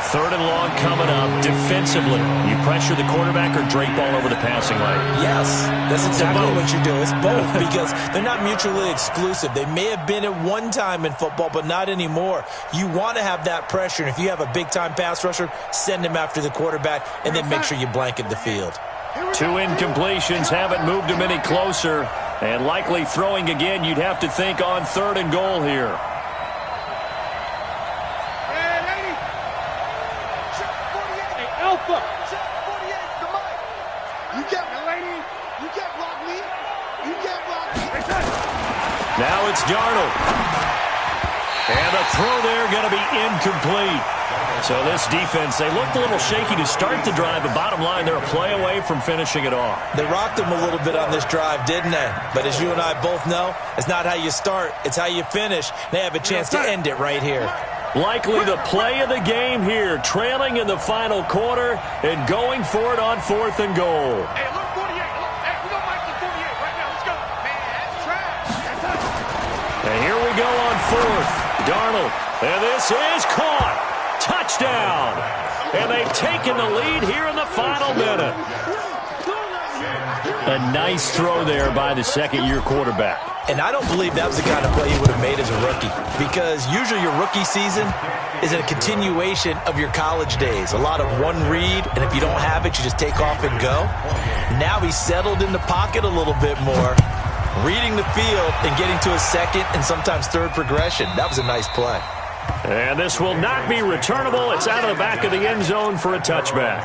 Speaker 1: 3rd and long coming up defensively. You pressure the quarterback or drape all over the passing lane?
Speaker 3: Yes, that's exactly what you do. It's both because they're not mutually exclusive. They may have been at one time in football, but not anymore. You want to have that pressure, and if you have a big-time pass rusher, send him after the quarterback, and then make sure you blanket the field.
Speaker 1: 2 incompletions haven't moved him any closer, and likely throwing again, you'd have to think on 3rd and goal here. Now it's Darnold. And the throw there going to be incomplete. So this defense, they looked a little shaky to start the drive, but bottom line, they're a play away from finishing it off.
Speaker 3: They rocked them a little bit on this drive, didn't they? But as you and I both know, it's not how you start, it's how you finish. They have a chance to end it right here.
Speaker 1: Likely the play of the game here, trailing in the final quarter and going for it on 4th and goal.
Speaker 2: Hey, look, 48. Hey, we don't like the 48 right now. Let's go. Man, that's trash.
Speaker 1: And here we go on 4th. Darnold. And this is caught. Touchdown. And they've taken the lead here in the final minute. A nice throw there by the second-year quarterback.
Speaker 3: And I don't believe that was the kind of play he would have made as a rookie, because usually your rookie season is a continuation of your college days. A lot of one read, and if you don't have it, you just take off and go. Now he's settled in the pocket a little bit more, reading the field and getting to a second and sometimes third progression. That was a nice play.
Speaker 1: And this will not be returnable. It's out of the back of the end zone for a touchback.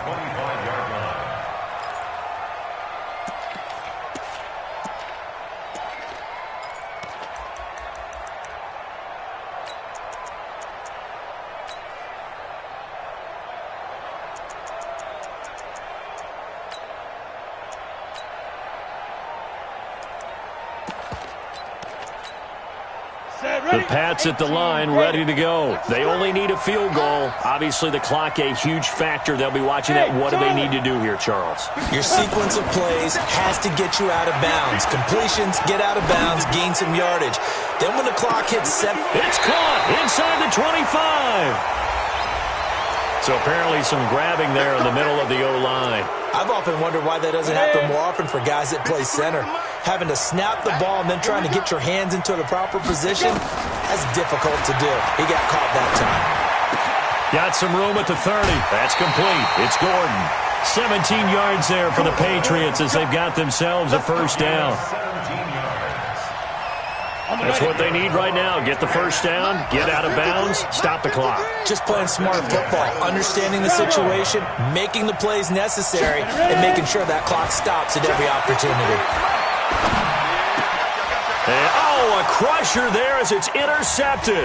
Speaker 1: The Pats at the line, ready to go. They only need a field goal. Obviously, the clock a huge factor. They'll be watching that. What do they need to do here, Charles?
Speaker 3: Your sequence of plays has to get you out of bounds. Completions, get out of bounds, gain some yardage. Then when the clock hits 7...
Speaker 1: It's caught inside the 25. So apparently some grabbing there in the middle of the O-line.
Speaker 3: I've often wondered why that doesn't happen more often for guys that play center. Having to snap the ball and then trying to get your hands into the proper position, that's difficult to do. He got caught that time.
Speaker 1: Got some room at the 30. That's complete. It's Gordon. 17 yards there for the Patriots as they've got themselves a first down. That's what they need right now. Get the first down, get out of bounds, stop the clock.
Speaker 3: Just playing smart football, understanding the situation, making the plays necessary, and making sure that clock stops at every opportunity.
Speaker 1: And, a crusher there as it's intercepted.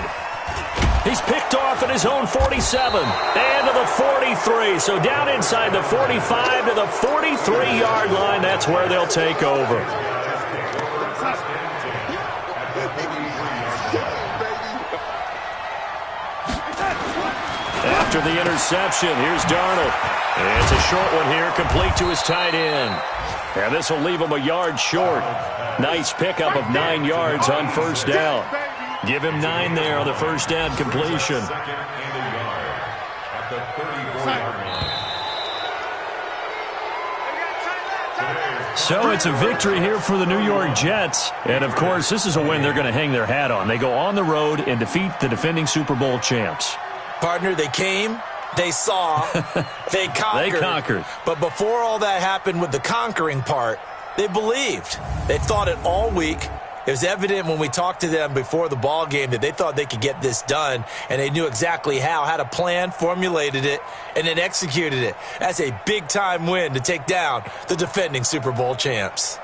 Speaker 1: He's picked off at his own 47 and to the 43. So down inside the 45 to the 43-yard line. That's where they'll take over. After the interception, here's Darnold. And it's a short one here, complete to his tight end. And this will leave him a yard short. Nice pickup of 9 yards on first down. Give him 9 there on the first down completion.
Speaker 5: Second and a yard at the 34-yard line.
Speaker 1: So it's a victory here for the New York Jets. And, of course, this is a win they're going to hang their hat on. They go on the road and defeat the defending Super Bowl champs.
Speaker 3: Partner, they came, they saw, they conquered.
Speaker 1: They conquered.
Speaker 3: But before all that happened with the conquering part, they believed. They thought it all week. It was evident when we talked to them before the ball game that they thought they could get this done, and they knew exactly how, had a plan, formulated it, and then executed it. That's a big-time win to take down the defending Super Bowl champs.